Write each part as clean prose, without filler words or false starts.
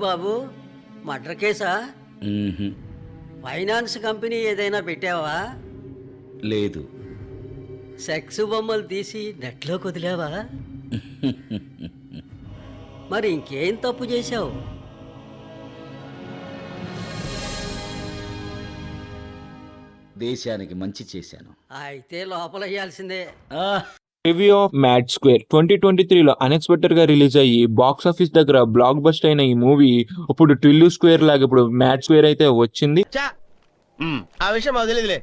బాబు murder కేసా? మ్మ్హ్. Finance company ఏదైనా పెట్టావా? లేదు. సెక్స్ బొమ్మలు తీసి నెట్లోకి వదిలావా? మరి ఇంకేం తప్పు చేశావు? దేశానికి మంచి చేశాను. అయితే లోపల వేయాల్సిందే. ఆ, రివ్యూ ఆఫ్ మ్యాడ్ స్క్వేర్ 2023లో అన్ఎక్స్పెక్టెడ్ గా రిలీజ్ అయ్యి బాక్స్ ఆఫీస్ దగ్గర బ్లాక్ బస్టర్ అయిన ఈ మూవీ ఇప్పుడు ట్రిల్లు స్క్వేర్ లాగా ఇప్పుడు మ్యాడ్ స్క్వేర్ అయితే వచ్చింది. ఆ విషయం మాకు తెలియదులే.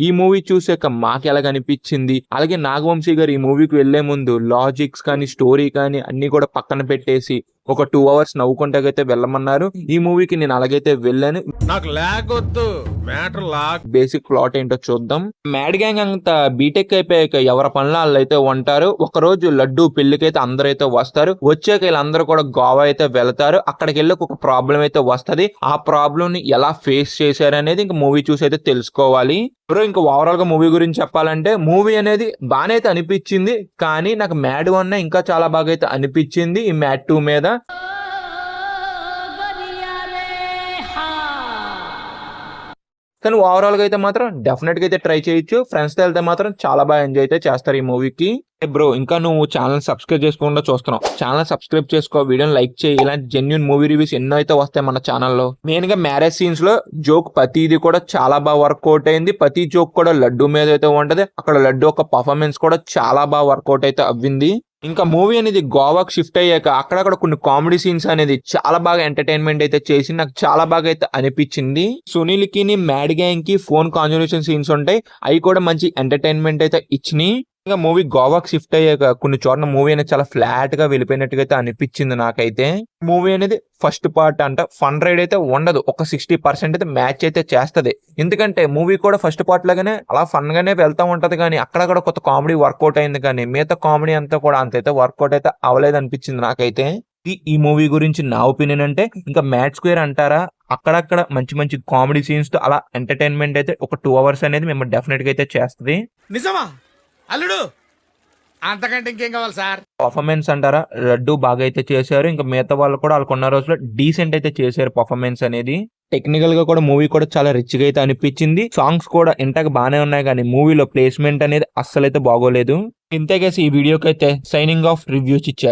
ఈ మూవీ చూసాక మాకు ఎలాగ అనిపించింది, అలాగే నాగవంశీ గారు ఈ మూవీకి వెళ్లే ముందు లాజిక్స్ కానీ స్టోరీ కానీ అన్ని కూడా పక్కన పెట్టేసి ఒక 2 hours నవ్వుకుంటాకైతే వెళ్ళమన్నారు. ఈ మూవీకి నేను అలాగైతే వెళ్ళాను. నాకు లాగొద్దు, మ్యాటర్ లాగ్. బేసిక్ ప్లాట్ ఏంటో చూద్దాం. మ్యాడ్ గ్యాంగ్ అంతా బీటెక్ అయిపోయాక ఎవరి పనులు వాళ్ళు అయితే ఉంటారు. ఒక రోజు లడ్డు పెళ్లికైతే అందరూ అయితే వస్తారు. వచ్చాక వీళ్ళందరూ కూడా గోవా అయితే వెళ్తారు. అక్కడికి వెళ్ళి ఒక ప్రాబ్లం అయితే వస్తది. ఆ ప్రాబ్లం ని ఎలా ఫేస్ చేశారు అనేది ఇంకా మూవీ చూసి అయితే తెలుసుకోవాలి. ఇంకా ఓవరాల్ గా మూవీ గురించి చెప్పాలంటే మూవీ అనేది బాగానే అయితే అనిపించింది, కానీ నాకు మ్యాడ్ 1 ఇంకా చాలా బాగా అయితే అనిపించింది ఈ మ్యాడ్ 2 మీద. కానీ ఓవరాల్ గా అయితే మాత్రం డెఫినెట్ గా అయితే ట్రై చేయొచ్చు. ఫ్రెండ్స్ తో వెళ్తే మాత్రం చాలా బాగా ఎంజాయ్ అయితే చేస్తారు ఈ మూవీకి. బ్రో, ఇంకా నువ్వు ఛానల్ సబ్స్క్రైబ్ చేసుకోకుండా చూస్తున్నావు, ఛానల్ సబ్స్క్రైబ్ చేసుకో, వీడియోని లైక్ చేయి. ఇలాంటి జెన్యూన్ మూవీ రివ్యూస్ ఎన్నో అయితే వస్తాయి మన ఛానల్లో. మెయిన్ గా మ్యారేజ్ సీన్స్ లో జోక్ ప్రతిది కూడా చాలా బాగా వర్కౌట్ అయింది. ప్రతి జోక్ కూడా లడ్డు మీద అయితే ఉంటది. అక్కడ లడ్డు ఒక పర్ఫార్మెన్స్ కూడా చాలా బాగా వర్కౌట్ అయితే అవ్వింది. ఇంకా మూవీ అనేది గోవాకి షిఫ్ట్ అయ్యాక అక్కడక్కడ కొన్ని కామెడీ సీన్స్ అనేది చాలా బాగా ఎంటర్టైన్మెంట్ అయితే చేసి నాకు చాలా బాగా అయితే అనిపించింది. సునీల్ కి మ్యాడ్ గ్యాంగ్ కి ఫోన్ కాన్వర్సేషన్ సీన్స్ ఉంటాయి, అవి కూడా మంచి ఎంటర్టైన్మెంట్ అయితే ఇచ్చినాయి. ఇంకా మూవీ గోవాకి షిఫ్ట్ అయ్యాక కొన్ని చోట్ల మూవీ అనేది చాలా ఫ్లాట్ గా వెళ్ళిపోయినట్టుగా అయితే అనిపించింది నాకైతే. మూవీ అనేది ఫస్ట్ పార్ట్ అంట ఫన్ రైడ్ అయితే ఉండదు, ఒక 60% అయితే మ్యాచ్ అయితే చేస్తది. ఎందుకంటే మూవీ కూడా ఫస్ట్ పార్ట్ లాగానే అలా ఫన్ గానే వెళ్తా ఉంటది, కానీ అక్కడ కొత్త కామెడీ వర్కౌట్ అయింది, కానీ మిగతా కామెడీ అంతా కూడా అంతైతే వర్కౌట్ అయితే అవ్వలేదు అనిపించింది నాకైతే. ఈ మూవీ గురించి నా ఒపీనియన్ అంటే ఇంకా మ్యాడ్ స్క్వేర్ అంటారా, అక్కడక్కడ మంచి మంచి కామెడీ సీన్స్ తో అలా ఎంటర్టైన్మెంట్ అయితే ఒక 2 hours అనేది మేము డెఫినెట్ గా అయితే చేస్తుంది. నిజమా అల్లుడు? అంతకంటే ఇంకేం కావాలి సార్? పర్ఫార్మెన్స్ అంటారా, లడ్డు బాగా అయితే చేశారు. ఇంకా మిగతా వాళ్ళు కూడా వాళ్ళకున్న రోజుల్లో డీసెంట్ అయితే చేశారు పర్ఫార్మెన్స్ అనేది. టెక్నికల్ గా కూడా మూవీ కూడా చాలా రిచ్ గా అయితే అనిపించింది. సాంగ్స్ కూడా ఇంతకు బాగానే ఉన్నాయి, కానీ మూవీలో ప్లేస్మెంట్ అనేది అస్సలైతే బాగోలేదు. ఇంతకేసి ఈ వీడియోకి అయితే సైనింగ్ ఆఫ్ రివ్యూస్ ఇచ్చాడు.